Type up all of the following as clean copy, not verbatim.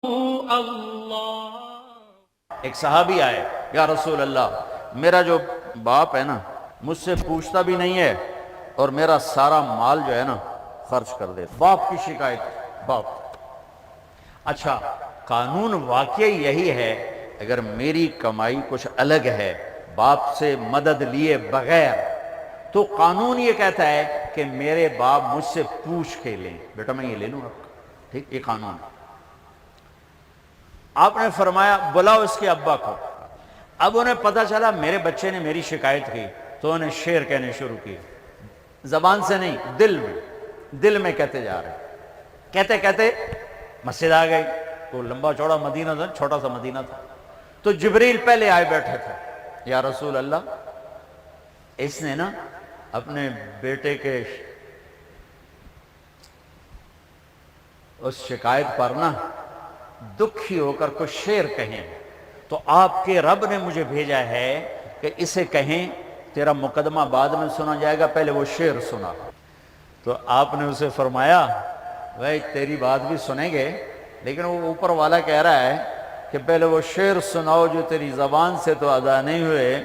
اللہ ایک صحابی آئے، یا رسول اللہ میرا جو باپ ہے نا مجھ سے پوچھتا بھی نہیں ہے اور میرا سارا مال جو ہے نا خرچ کر دے۔ باپ کی شکایت، باپ۔ اچھا قانون واقعی یہی ہے، اگر میری کمائی کچھ الگ ہے باپ سے مدد لیے بغیر تو قانون یہ کہتا ہے کہ میرے باپ مجھ سے پوچھ کے لیں، بیٹا میں یہ لے لوں آپ کا، ٹھیک، یہ قانون ہے۔ آپ نے فرمایا بلاؤ اس کے ابا کو۔ اب انہیں پتہ چلا میرے بچے نے میری شکایت کی تو انہیں شعر کہنے شروع کیے، زبان سے نہیں، دل میں کہتے جا رہے، کہتے کہتے مسجد آ گئی۔ وہ لمبا چوڑا مدینہ تھا، چھوٹا سا مدینہ تھا، تو جبریل پہلے آئے بیٹھے تھے۔ یا رسول اللہ اس نے نا اپنے بیٹے کے اس شکایت پر نا دکھی ہو کر کچھ شعر کہیں، تو آپ کے رب نے مجھے بھیجا ہے کہ اسے کہیں تیرا مقدمہ بعد میں سنا جائے گا، پہلے وہ شعر سنا۔ تو آپ نے اسے فرمایا بھائی تیری بات بھی سنیں گے لیکن وہ اوپر والا کہہ رہا ہے کہ پہلے وہ شعر سناؤ جو تیری زبان سے تو ادا نہیں ہوئے،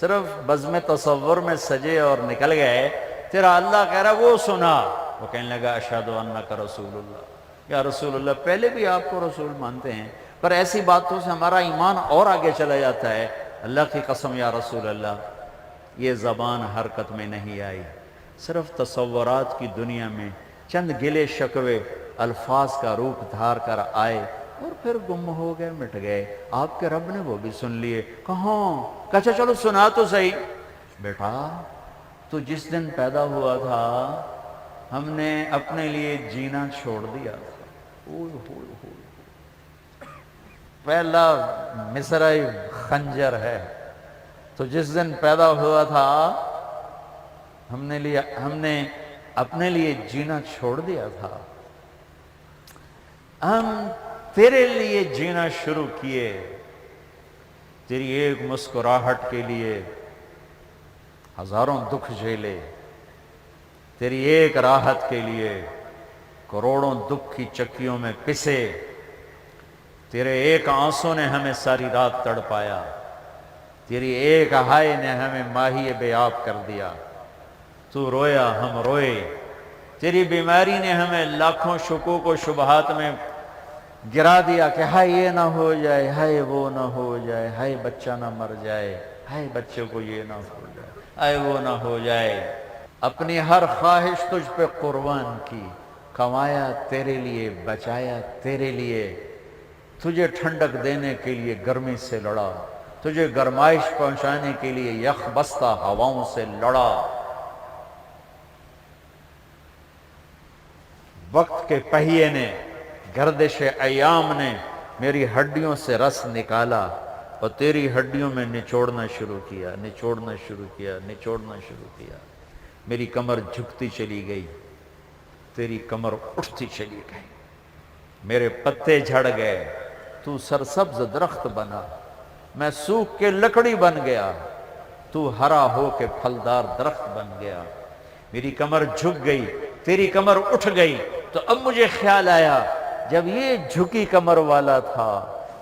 صرف بزم تصور میں سجے اور نکل گئے، تیرا اللہ کہہ رہا ہے وہ سنا۔ وہ کہنے لگا اشہد انک رسول اللہ، یا رسول اللہ پہلے بھی آپ کو رسول مانتے ہیں پر ایسی باتوں سے ہمارا ایمان اور آگے چلا جاتا ہے۔ اللہ کی قسم یا رسول اللہ یہ زبان حرکت میں نہیں آئی، صرف تصورات کی دنیا میں چند گلے شکوے الفاظ کا روپ دھار کر آئے اور پھر گم ہو گئے، مٹ گئے۔ آپ کے رب نے وہ بھی سن لیے۔ کہاں؟ کہا چلو سنا تو صحیح۔ بیٹا تو جس دن پیدا ہوا تھا ہم نے اپنے لیے جینا چھوڑ دیا تھا۔ پہلا مصرعی خنجر ہے، تو جس دن پیدا ہوا تھا ہم نے اپنے لیے جینا چھوڑ دیا تھا، ہم تیرے لیے جینا شروع کیے، تیری ایک مسکراہٹ کے لیے ہزاروں دکھ جھیلے، تیری ایک راحت کے لیے کروڑوں دکھ کی چکیوں میں پسے، تیرے ایک آنسوں نے ہمیں ساری رات تڑپایا، تیری ایک ہائے نے ہمیں ماہی بے آب کر دیا، تو رویا ہم روئے، تیری بیماری نے ہمیں لاکھوں شکوک و شبہات میں گرا دیا کہ ہائے یہ نہ ہو جائے، ہائے وہ نہ ہو جائے، ہائے بچہ نہ مر جائے، ہائے بچے کو یہ نہ ہو جائے، ہائے وہ نہ ہو جائے۔ اپنی ہر خواہش تجھ پہ قربان کی، کمایا تیرے لیے، بچایا تیرے لیے، تجھے ٹھنڈک دینے کے لیے گرمی سے لڑا، تجھے گرمائش پہنچانے کے لیے یخ بستہ ہواؤں سے لڑا۔ وقت کے پہیے نے، گردش ایام نے میری ہڈیوں سے رس نکالا اور تیری ہڈیوں میں نچوڑنا شروع کیا، نچوڑنا شروع کیا، نچوڑنا شروع کیا۔ میری کمر جھکتی چلی گئی، تیری کمر اٹھتی چلی گئی، میرے پتے جھڑ گئے، تو سرسبز درخت بنا، میں سوکھ کے لکڑی بن گیا، تو ہرا ہو کے پھلدار درخت بن گیا۔ میری کمر جھک گئی، تیری کمر اٹھ گئی، تو اب مجھے خیال آیا جب یہ جھکی کمر والا تھا،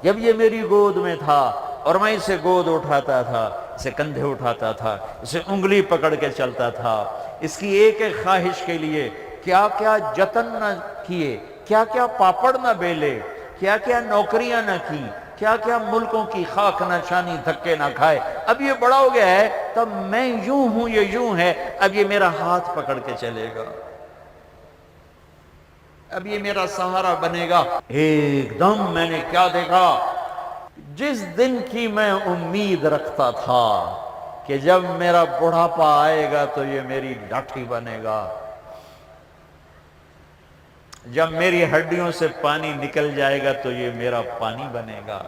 جب یہ میری گود میں تھا اور میں اسے گود اٹھاتا تھا، اسے کندھے اٹھاتا تھا، اسے انگلی پکڑ کے چلتا تھا، اس کی ایک ایک خواہش کے لیے کیا کیا جتن نہ کیے، کیا کیا پاپڑ نہ بیلے، کیا کیا نوکریاں نہ کی، کیا کیا ملکوں کی خاک نہ چھانی، دھکے نہ کھائے۔ اب یہ بڑا ہو گیا ہے تب میں یوں ہوں، یہ یوں ہے، اب یہ میرا ہاتھ پکڑ کے چلے گا، اب یہ میرا سہارا بنے گا۔ ایک دم میں نے کیا دیکھا، جس دن کی میں امید رکھتا تھا کہ جب میرا بڑھاپا آئے گا تو یہ میری لاٹھی بنے گا، جب میری ہڈیوں سے پانی نکل جائے گا تو یہ میرا پانی بنے گا،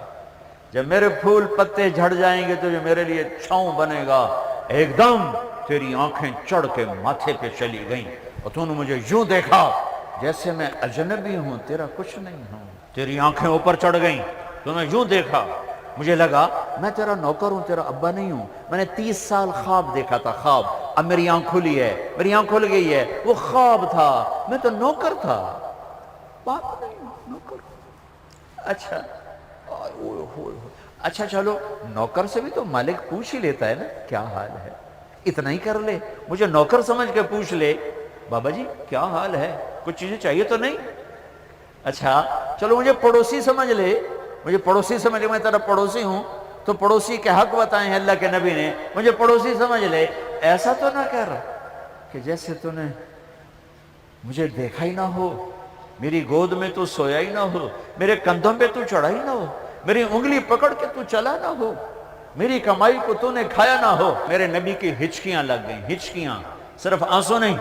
جب میرے پھول پتے جھڑ جائیں گے تو یہ میرے لیے چھاؤں بنے گا۔ ایک دم تیری آنکھیں چڑھ کے ماتھے پہ چلی گئیں اور تو نے مجھے یوں دیکھا جیسے میں اجنبی ہوں، تیرا کچھ نہیں ہوں۔ تیری آنکھیں اوپر چڑھ گئیں، تو نے یوں دیکھا، مجھے لگا میں تیرا نوکر ہوں، تیرا ابا نہیں ہوں۔ میں نے 30 سال خواب دیکھا تھا، خواب، اب میری آنکھ کھلی ہے، میری آنکھ کھل گئی ہے، وہ خواب تھا، میں تو نوکر تھا، باپ نہیں، نوکر۔ اچھا اچھا چلو نوکر سے بھی تو مالک پوچھ ہی لیتا ہے نا کیا حال ہے، اتنا ہی کر لے، مجھے نوکر سمجھ کے پوچھ لے بابا جی کیا حال ہے، کچھ چیزیں چاہیے تو نہیں؟ اچھا چلو مجھے پڑوسی سمجھ لے، مجھے پڑوسی سمجھ لے، میں تیرا پڑوسی ہوں تو پڑوسی کے حق بتائیں اللہ کے نبی نے، مجھے پڑوسی سمجھ لے، ایسا تو نہ کر کہ جیسے تو نے مجھے دیکھا ہی نہ ہو، میری گود میں تو سویا ہی نہ ہو، میرے کندھوں پہ تو چڑھا ہی نہ ہو، میری انگلی پکڑ کے تو چلا نہ ہو، میری کمائی کو تو نے کھایا نہ ہو۔ میرے نبی کی ہچکیاں لگ گئیں، ہچکیاں، صرف آنسو نہیں،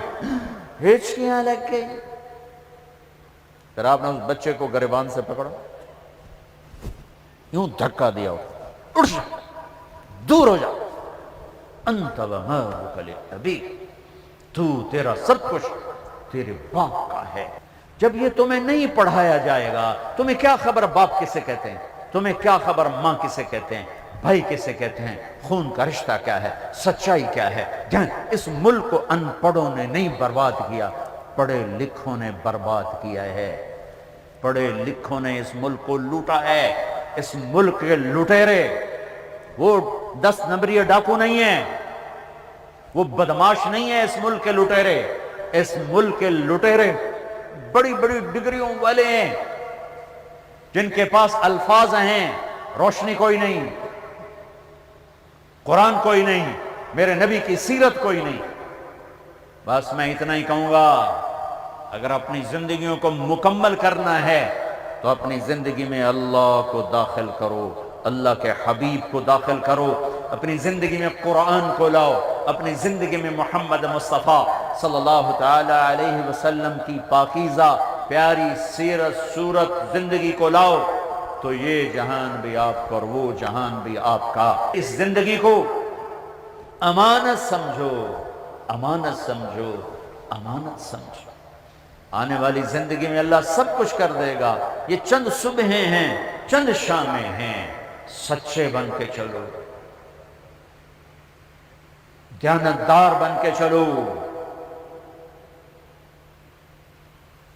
ہچکیاں لگ گئیں۔ پھر آپ نے اس بچے کو گریبان سے پکڑا، یوں دھکا دیا، اٹھ جا، دور ہو جا، انت ومالک للنبی، تو تیرا سب کچھ تیرے باپ کا ہے۔ جب یہ تمہیں نہیں پڑھایا جائے گا، تمہیں کیا خبر باپ کسے کہتے ہیں، تمہیں کیا خبر ماں کسے کہتے ہیں، بھائی کسے کہتے ہیں، خون کا رشتہ کیا ہے، سچائی کیا ہے۔ اس ملک کو ان پڑھوں نے نہیں برباد کیا، پڑھے لکھوں نے برباد کیا ہے، پڑھے لکھوں نے اس ملک کو لوٹا ہے۔ اس ملک کے لٹیرے وہ 10 نمبری ڈاکو نہیں ہیں، وہ بدماش نہیں ہیں، اس ملک کے لٹیرے، اس ملک کے لٹیرے بڑی بڑی ڈگریوں والے ہیں، جن کے پاس الفاظ ہیں، روشنی کوئی نہیں، قرآن کوئی نہیں، میرے نبی کی سیرت کوئی نہیں۔ بس میں اتنا ہی کہوں گا، اگر اپنی زندگیوں کو مکمل کرنا ہے تو اپنی زندگی میں اللہ کو داخل کرو، اللہ کے حبیب کو داخل کرو، اپنی زندگی میں قرآن کو لاؤ، اپنی زندگی میں محمد مصطفیٰ صلی اللہ تعالی علیہ وسلم کی پاکیزہ پیاری سیرت صورت زندگی کو لاؤ، تو یہ جہان بھی آپ کا اور وہ جہان بھی آپ کا۔ اس زندگی کو امانت سمجھو، امانت سمجھو، امانت سمجھو، آنے والی زندگی میں اللہ سب کچھ کر دے گا۔ یہ چند صبحیں ہیں، چند شامیں ہیں، سچے بن کے چلو، دیانتدار بن کے چلو،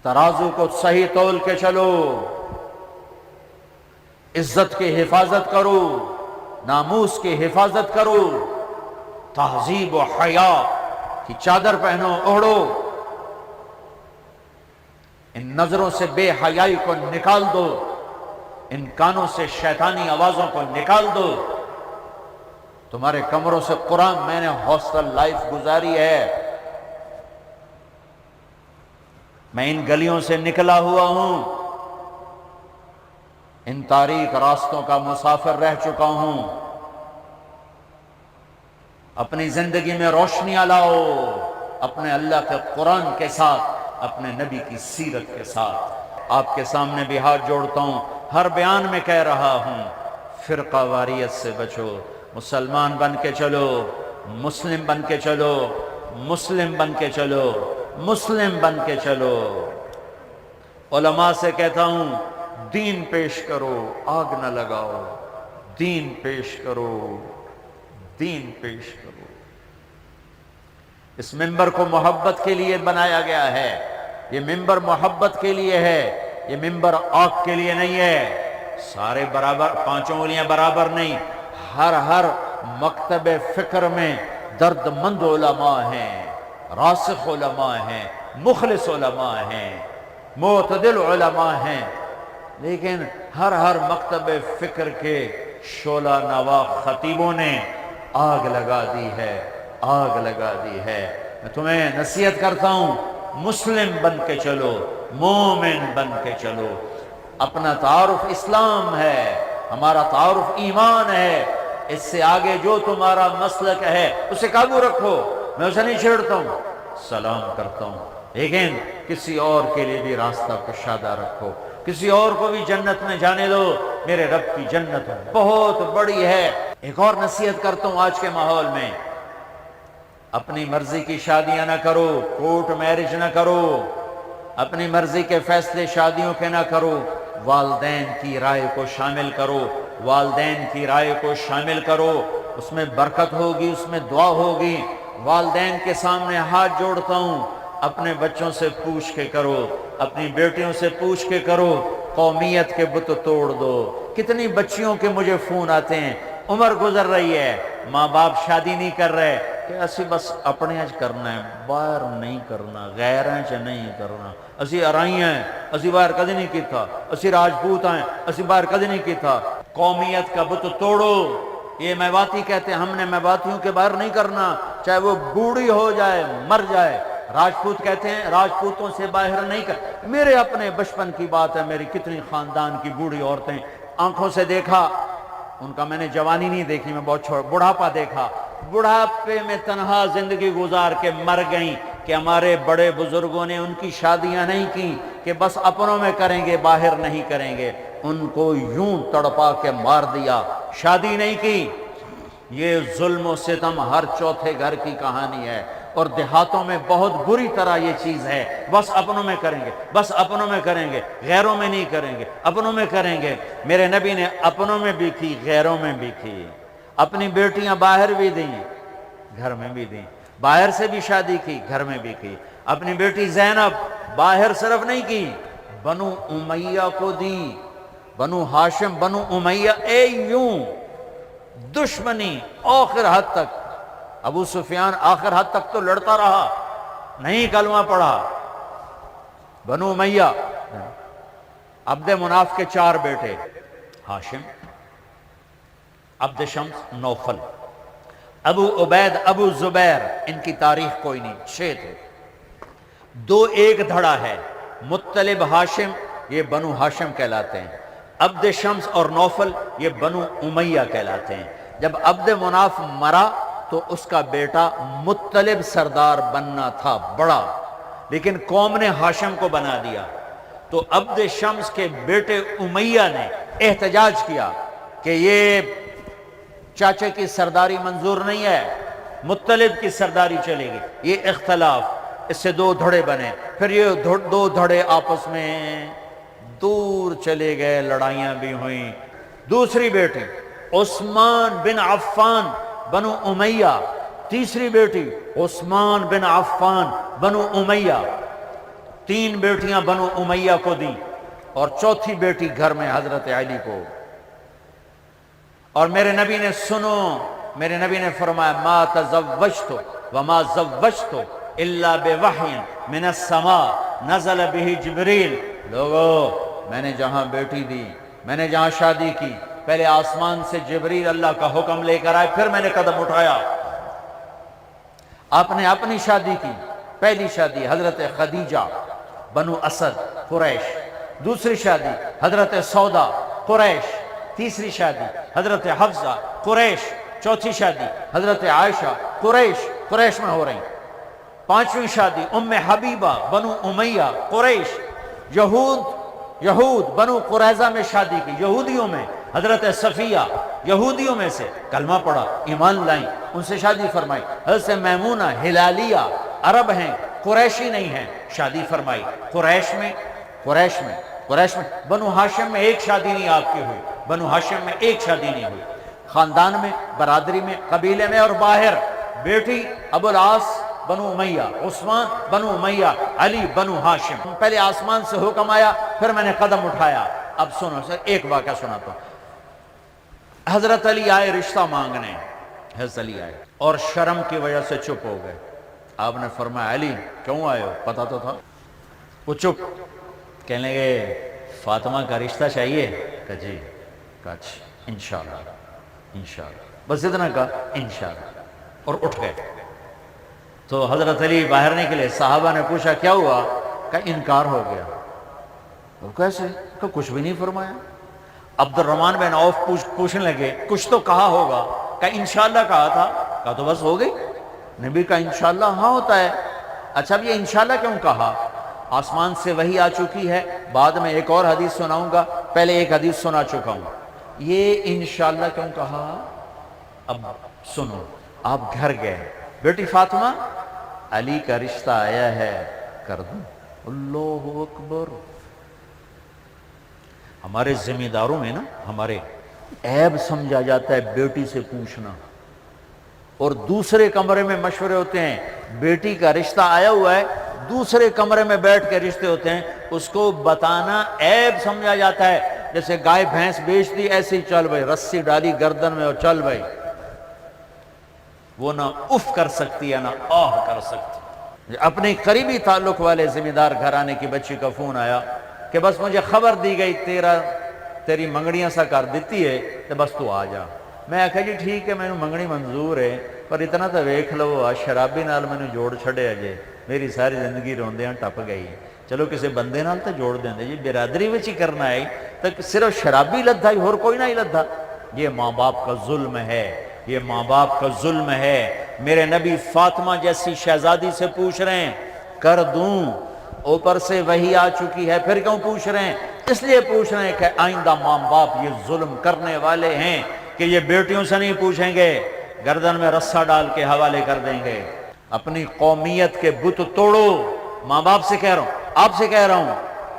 ترازو کو صحیح تول کے چلو، عزت کی حفاظت کرو، ناموس کی حفاظت کرو، تہذیب و حیا کی چادر پہنو، اوڑھو، ان نظروں سے بے حیائی کو نکال دو، ان کانوں سے شیطانی آوازوں کو نکال دو۔ تمہارے کمروں سے قرآن، میں نے ہاسٹل لائف گزاری ہے، میں ان گلیوں سے نکلا ہوا ہوں، ان تاریک راستوں کا مسافر رہ چکا ہوں۔ اپنی زندگی میں روشنیاں لاؤ، اپنے اللہ کے قرآن کے ساتھ، اپنے نبی کی سیرت کے ساتھ۔ آپ کے سامنے بھی ہاتھ جوڑتا ہوں، ہر بیان میں کہہ رہا ہوں، فرقہ واریت سے بچو، مسلمان بن کے چلو، مسلم بن کے چلو، مسلم بن کے چلو، مسلم بن کے چلو۔ علماء سے کہتا ہوں، دین پیش کرو، آگ نہ لگاؤ، دین پیش کرو، دین پیش کرو۔ اس منبر کو محبت کے لیے بنایا گیا ہے، یہ منبر محبت کے لیے ہے، یہ منبر آگ کے لیے نہیں ہے۔ سارے برابر، پانچوں انگلیاں برابر نہیں، ہر مکتب فکر میں درد مند علماء ہیں، راسخ علماء ہیں، مخلص علماء ہیں، معتدل علماء ہیں، لیکن ہر مکتب فکر کے شعلہ نوا خطیبوں نے آگ لگا دی ہے، آگ لگا دی ہے۔ میں تمہیں نصیحت کرتا ہوں، مسلم بن کے چلو، مومن بن کے چلو۔ اپنا تعارف اسلام ہے، ہمارا تعارف ایمان ہے، اس سے آگے جو تمہارا مسلک ہے اسے قابو رکھو، میں اسے نہیں چھیڑتا ہوں، سلام کرتا ہوں، لیکن کسی اور کے لیے بھی راستہ کشادہ رکھو، کسی اور کو بھی جنت میں جانے دو، میرے رب کی جنت بہت بڑی ہے۔ ایک اور نصیحت کرتا ہوں آج کے ماحول میں، اپنی مرضی کی شادیاں نہ کرو، کورٹ میرج نہ کرو، اپنی مرضی کے فیصلے شادیوں کے نہ کرو، والدین کی رائے کو شامل کرو، والدین کی رائے کو شامل کرو، اس میں برکت ہوگی، اس میں دعا ہوگی۔ والدین کے سامنے ہاتھ جوڑتا ہوں، اپنے بچوں سے پوچھ کے کرو، اپنی بیٹیوں سے پوچھ کے کرو، قومیت کے بت توڑ دو۔ کتنی بچیوں کے مجھے فون آتے ہیں، عمر گزر رہی ہے، ماں باپ شادی نہیں کر رہے کہ اسی بس اپنے اج کرنا ہے، باہر نہیں کرنا، غیراں چ نہیں کرنا، اسی ارائی ہیں، اسی باہر کدی نہیں کیتا، اسی راجپوت ہیں، اسی باہر کدی نہیں کیتا۔ قومیت کا بت توڑو۔ یہ میواتی کہتے ہیں ہم نے میواتیوں کے باہر نہیں کرنا، چاہے وہ بوڑھی ہو جائے مر جائے۔ راجپوت کہتے ہیں راجپوتوں سے باہر نہیں کر۔ میرے اپنے بچپن کی بات ہے، میری کتنی خاندان کی بوڑھی عورتیں آنکھوں سے دیکھا، ان کا میں نے جوانی نہیں دیکھی، میں بہت بڑھاپا دیکھا، بڑھاپے میں تنہا زندگی گزار کے مر گئیں کہ ہمارے بڑے بزرگوں نے ان کی شادیاں نہیں کی کہ بس اپنوں میں کریں گے باہر نہیں کریں گے، ان کو یوں تڑپا کے مار دیا، شادی نہیں کی۔ یہ ظلم و ستم ہر چوتھے گھر کی کہانی ہے، اور دیہاتوں میں بہت بری طرح یہ چیز ہے، بس اپنوں میں کریں گے، بس اپنوں میں کریں گے، غیروں میں نہیں کریں گے، اپنوں میں کریں گے۔ میرے نبی نے اپنوں میں بھی کی، غیروں میں بھی کی، اپنی بیٹیاں باہر بھی دیں، گھر میں بھی دیں، باہر سے بھی شادی کی، گھر میں بھی کی۔ اپنی بیٹی زینب باہر صرف نہیں کی، بنو امیہ کو دی، بنو ہاشم بنو امیہ، یوں دشمنی آخر حد تک۔ ابو سفیان آخر حد تک تو لڑتا رہا، نہیں کلمہ پڑھا۔ بنو امیہ، عبد مناف کے 4 بیٹے، ہاشم، عبد شمس، نوفل، ابو عبید، ابو زبیر، ان کی تاریخ کوئی نہیں، 6 تھے۔ 2 ایک دھڑا ہے، مطلب ہاشم، یہ بنو ہاشم کہلاتے ہیں، عبد شمس اور نوفل یہ بنو امیہ کہلاتے ہیں۔ جب عبد مناف مرا تو اس کا بیٹا مطلب سردار بننا تھا بڑا، لیکن قوم نے ہاشم کو بنا دیا، تو عبد شمس کے بیٹے امیہ نے احتجاج کیا کہ یہ چاچے کی سرداری منظور نہیں ہے، مطلب کی سرداری چلے گی۔ یہ اختلاف، اس سے 2 دھڑے بنے، پھر یہ 2 دھڑے آپس میں دور چلے گئے، لڑائیاں بھی ہوئیں۔ دوسری بیٹی عثمان بن عفان بنو امیہ، تیسری بیٹی عثمان بن عفان بنو امیہ، 3 بیٹیاں بنو امیہ کو دیں، اور چوتھی بیٹی گھر میں حضرت علی کو۔ اور میرے نبی نے سنو، میرے نبی نے فرمایا ما تزوجت وما زوجت الا بوحی من السماء نزل به جبریل۔ لوگو، میں نے جہاں بیٹی دی، میں نے جہاں شادی کی، پہلے آسمان سے جبریل اللہ کا حکم لے کر آئے، پھر میں نے قدم اٹھایا۔ آپ نے اپنی شادی کی، پہلی شادی حضرت خدیجہ بنو اسد قریش، دوسری شادی حضرت سودا قریش، تیسری شادی حضرت حفصہ قریش، چوتھی شادی حضرت عائشہ قریش میں ہو رہی، 5ویں شادی ام حبیبہ بنو امیہ قریش، یہود بنو قریظہ میں شادی کی، یہودیوں میں حضرت صفیہ، یہودیوں میں سے کلمہ پڑھا، ایمان لائیں، ان سے شادی فرمائی۔ حضرت میمونہ ہلالیہ، عرب ہیں، قریشی نہیں ہیں، شادی فرمائی قریش میں۔ بنو ہاشم میں 1 شادی نہیں آپ کی ہوئی، بنو ہاشم میں 1 شادی نہیں ہوئی۔ خاندان میں، برادری میں، قبیلے میں اور باہر، بیٹی ابو العاص بنو امیہ، عثمان بنو امیہ، علی بنو ہاشم۔ پہلے آسمان سے حکم آیا، پھر میں نے قدم اٹھایا۔ اب سنو سر، ایک واقعہ سناتا ہوں۔ حضرت علی آئے رشتہ مانگنے، حضرت علی آئے اور شرم کی وجہ سے چپ ہو گئے۔ آپ نے فرمایا علی کیوں آئے ہو؟ پتا تو تھا۔ وہ چپ، کہنے لگے فاطمہ کا رشتہ چاہیے؟ کہ جی، کہا اچھا انشاءاللہ، بس اتنا کہا انشاءاللہ، اور اٹھ گئے۔ تو حضرت علی باہر نکلے، صحابہ نے پوچھا کیا ہوا؟ کہ انکار ہو گیا۔ وہ کیسے؟ کہ کچھ بھی نہیں فرمایا۔ عبد الرحمن بن عوف پوچھنے لگے کچھ تو کہا ہوگا؟ کہ انشاءاللہ کہا تھا۔ کہا تو بس ہو گئی۔ نبی کا انشاءاللہ ہاں ہوتا ہے۔ اچھا اب یہ انشاءاللہ کیوں کہا؟ آسمان سے وحی آ چکی ہے، بعد میں ایک اور حدیث سناؤں گا، پہلے ایک حدیث سنا چکا ہوں۔ یہ انشاءاللہ کیوں کہا؟ اب سنو، آپ گھر گئے، بیٹی فاطمہ علی کا رشتہ آیا ہے، کر دوں؟ اللہ اکبر۔ ہمارے ذمہ داروں میں نا ہمارے عیب سمجھا جاتا ہے بیٹی سے پوچھنا، اور دوسرے کمرے میں مشورے ہوتے ہیں، بیٹی کا رشتہ آیا ہوا ہے، دوسرے کمرے میں بیٹھ کے رشتے ہوتے ہیں، اس کو بتانا عیب سمجھا جاتا ہے. جیسے گائے بھینس بیچ دی ایسے ہی چل بھائی، رسی ڈالی گردن میں اور چل بھائی. وہ نہ اف کر سکتی ہے نہ آہ کر سکتی. اپنے قریبی تعلق والے ذمہ دار گھرانے کی بچی کا فون آیا کہ بس مجھے خبر دی گئی تیری منگڑیاں سا کر دیتی ہے تو بس تو آ جا. میں آخیا جی ٹھیک ہے، مینوں منگنی منظور ہے، پر اتنا تو ویکھ لو آ شرابی نال مینوں جوڑ چھڑیا جے، میری ساری زندگی روندیاں ٹپ گئی. چلو کسی بندے نال تو جوڑ دیندے جی، برادری وچ ہی کرنا ہے تو صرف شرابی لدھا ہی، اور کوئی نہ ہی لدھا. یہ ماں باپ کا ظلم ہے، یہ ماں باپ کا ظلم ہے. میرے نبی فاطمہ جیسی شہزادی سے پوچھ رہے ہیں کر دوں، اوپر سے وحی آ چکی ہے، پھر کیوں پوچھ رہے ہیں؟ اس لیے پوچھ رہے ہیں کہ آئندہ ماں باپ یہ ظلم کرنے والے ہیں کہ یہ بیٹیوں سے نہیں پوچھیں گے، گردن میں رسہ ڈال کے حوالے کر دیں گے. اپنی قومیت کے بت توڑو. ماں باپ سے کہہ رہا ہوں، آپ سے کہہ رہا ہوں،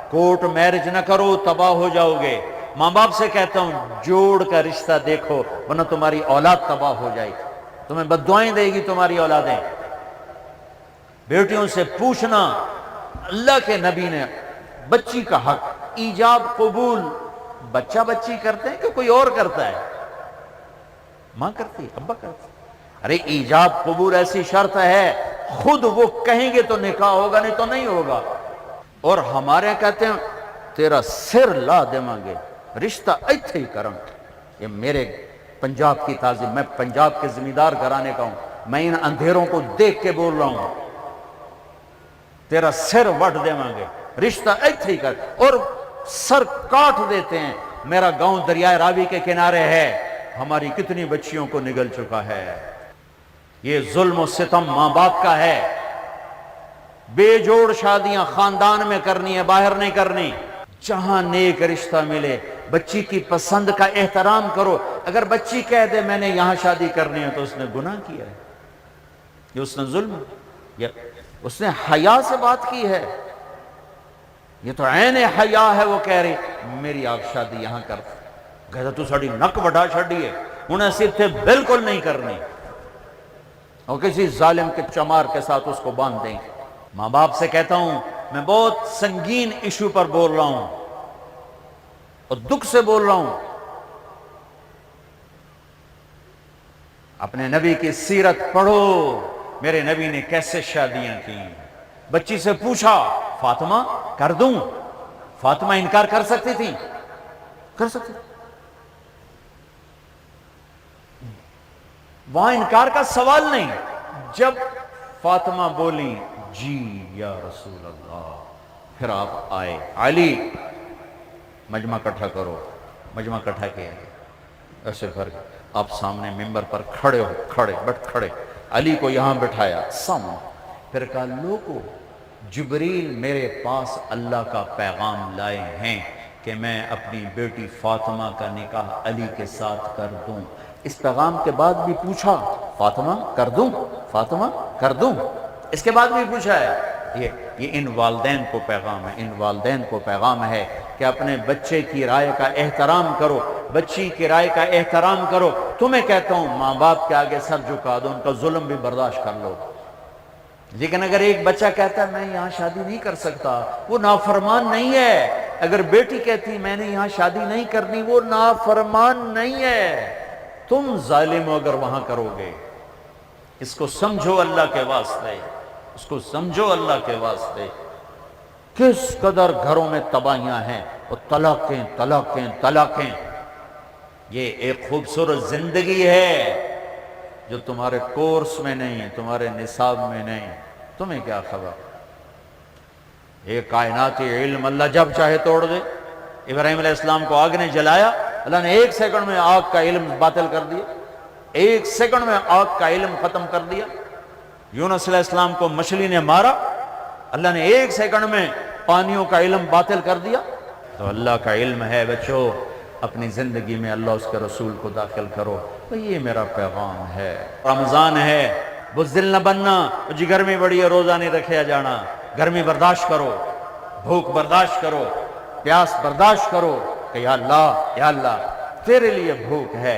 کورٹ میرج نہ کرو، تباہ ہو جاؤ گے. ماں باپ سے کہتا ہوں جوڑ کا رشتہ دیکھو، ورنہ تمہاری اولاد تباہ ہو جائے گی، تمہیں بددعائیں دے گی تمہاری اولادیں. بیٹیوں سے پوچھنا، اللہ کے نبی نے بچی کا حق، ایجاب قبول بچہ بچی کرتے ہیں کہ کوئی اور کرتا ہے؟ ماں کرتی، ابا کرتی. ارے ایجاب قبول ایسی شرط ہے خود وہ کہیں گے تو نکاح ہوگا، نہیں تو نہیں ہوگا. اور ہمارے کہتے ہیں تیرا سر لا دیواں گے، رشتہ ایتھے ہی کرم. یہ میرے پنجاب کی تعظیم، میں پنجاب کے ذمہ دار گھرانے کا ہوں، میں ان اندھیروں کو دیکھ کے بول رہا ہوں. تیرا سر وٹ دیواں گے، رشتہ ایتھے ہی کر، اور سر کاٹ دیتے ہیں. میرا گاؤں دریائے راوی کے کنارے ہے، ہماری کتنی بچیوں کو نگل چکا ہے. یہ ظلم و ستم ماں باپ کا ہے. بے جوڑ شادیاں خاندان میں کرنی ہے، باہر نہیں کرنی. جہاں نیک رشتہ ملے، بچی کی پسند کا احترام کرو. اگر بچی کہہ دے میں نے یہاں شادی کرنی ہے تو اس نے گناہ کیا ہے، یہ اس نے ظلم، یہ اس نے حیا سے بات کی ہے. یہ تو عین حیا ہے. وہ کہہ رہی میری آپ شادی یہاں کر. کہتا تو ساڑی نک وڈا چھڑی ہے، انہیں صرف تھے بالکل نہیں کرنی، اور کسی ظالم کے چمار کے ساتھ اس کو باندھ دیں. ماں باپ سے کہتا ہوں، میں بہت سنگین ایشو پر بول رہا ہوں اور دکھ سے بول رہا ہوں. اپنے نبی کی سیرت پڑھو، میرے نبی نے کیسے شادیاں کی. بچی سے پوچھا فاطمہ کر دوں؟ فاطمہ انکار کر سکتی تھی؟ کر سکتی. وہاں انکار کا سوال نہیں. جب فاطمہ بولی جی یا رسول اللہ، پھر آپ آئے. علی مجمع کٹھا کرو. مجمع کٹھا کیا ایسے کر کے آپ سامنے ممبر پر کھڑے ہو، کھڑے. علی کو یہاں بٹھایا سامنے، پھر کہا لوگو جبریل میرے پاس اللہ کا پیغام لائے ہیں کہ میں اپنی بیٹی فاطمہ کا نکاح علی کے ساتھ کر دوں. اس پیغام کے بعد بھی پوچھا فاطمہ کر دوں، فاطمہ کر دوں. اس کے بعد بھی پوچھا ہے. یہ ان والدین کو پیغام ہے، ان والدین کو پیغام ہے کہ اپنے بچے کی رائے کا احترام کرو، بچی کی رائے کا احترام کرو. تمہیں کہتا ہوں ماں باپ کے آگے سر جھکا دو، ان کا ظلم بھی برداشت کر لو. لیکن اگر ایک بچہ کہتا ہے میں یہاں شادی نہیں کر سکتا، وہ نافرمان نہیں ہے. اگر بیٹی کہتی میں نے یہاں شادی نہیں کرنی، وہ نافرمان نہیں ہے. تم ظالم ہو اگر وہاں کرو گے. اس کو سمجھو اللہ کے واسطے، اس کو سمجھو اللہ کے واسطے. کس قدر گھروں میں تباہیاں ہیں، اور طلاقیں طلاقیں طلاقیں. یہ ایک خوبصورت زندگی ہے جو تمہارے کورس میں نہیں ہے، تمہارے نصاب میں نہیں. تمہیں کیا خبر؟ ایک کائناتی علم اللہ جب چاہے توڑ دے. ابراہیم علیہ السلام کو آگ نے جلایا، اللہ نے 1 سیکنڈ میں آگ کا علم باطل کر دیا. 1 سیکنڈ میں آگ کا علم ختم کر دیا. یونس علیہ السلام کو مچھلی نے مارا، اللہ نے 1 سیکنڈ میں پانیوں کا علم باطل کر دیا. تو اللہ کا علم ہے بچو، اپنی زندگی میں اللہ اس کے رسول کو داخل کرو. تو یہ میرا پیغام ہے. رمضان ہے، بزدل نہ بننا. جی گرمی بڑی ہے، روزہ نہیں رکھا جانا. گرمی برداشت کرو، بھوک برداشت کرو، پیاس برداشت کرو کہ یا اللہ تیرے لیے بھوک ہے،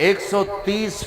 130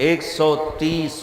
130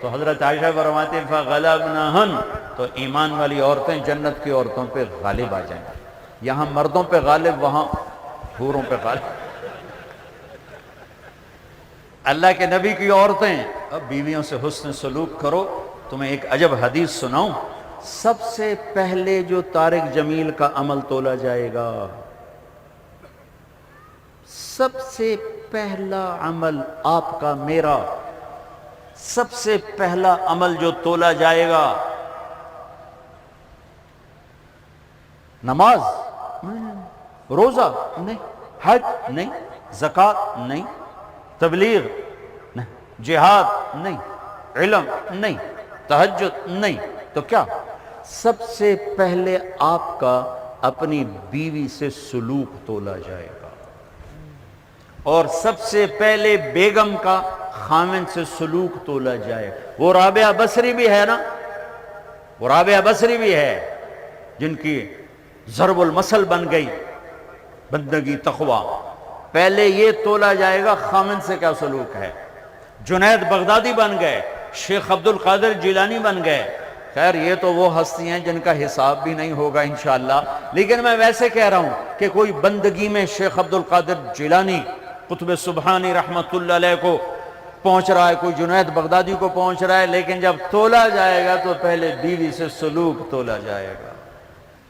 تو حضرت عائشہ فرماتی ہیں فغلبنہن، تو ایمان والی عورتیں جنت کی عورتوں پہ غالب آ جائیں، یہاں مردوں پہ غالب، وہاں حوروں پہ غالب۔ اللہ کے نبی کی عورتیں، اب بیویوں سے حسن سلوک کرو۔ تمہیں ایک عجب حدیث سناؤں، سب سے پہلے جو طارق جمیل کا عمل تولا جائے گا، سب سے پہلا عمل آپ کا میرا، سب سے پہلا عمل جو تولا جائے گا، نماز روزہ نہیں، حج نہیں، زکوٰۃ نہیں، تبلیغ نہیں، جہاد نہیں، علم نہیں، تہجد نہیں، تو کیا؟ سب سے پہلے آپ کا اپنی بیوی سے سلوک تولا جائے گا، اور سب سے پہلے بیگم کا خامن سے سلوک تولا جائے گا۔ وہ رابعہ بصری بھی ہے نا، وہ رابعہ بصری بھی ہے جن کی ضرب المثل بن گئی بندگی تقوی، پہلے یہ تولا جائے گا خامن سے کیا سلوک ہے۔ جنید بغدادی بن گئے، شیخ عبد القادر جیلانی بن گئے، خیر یہ تو وہ ہستی ہیں جن کا حساب بھی نہیں ہوگا انشاءاللہ، لیکن میں ویسے کہہ رہا ہوں کہ کوئی بندگی میں شیخ عبد القادر جیلانی قطب سبحانی رحمت اللہ علیہ کو پہنچ رہا ہے، کوئی جنید بغدادی کو پہنچ رہا ہے، لیکن جب تولا جائے گا تو پہلے بیوی سے سلوک تولا جائے گا۔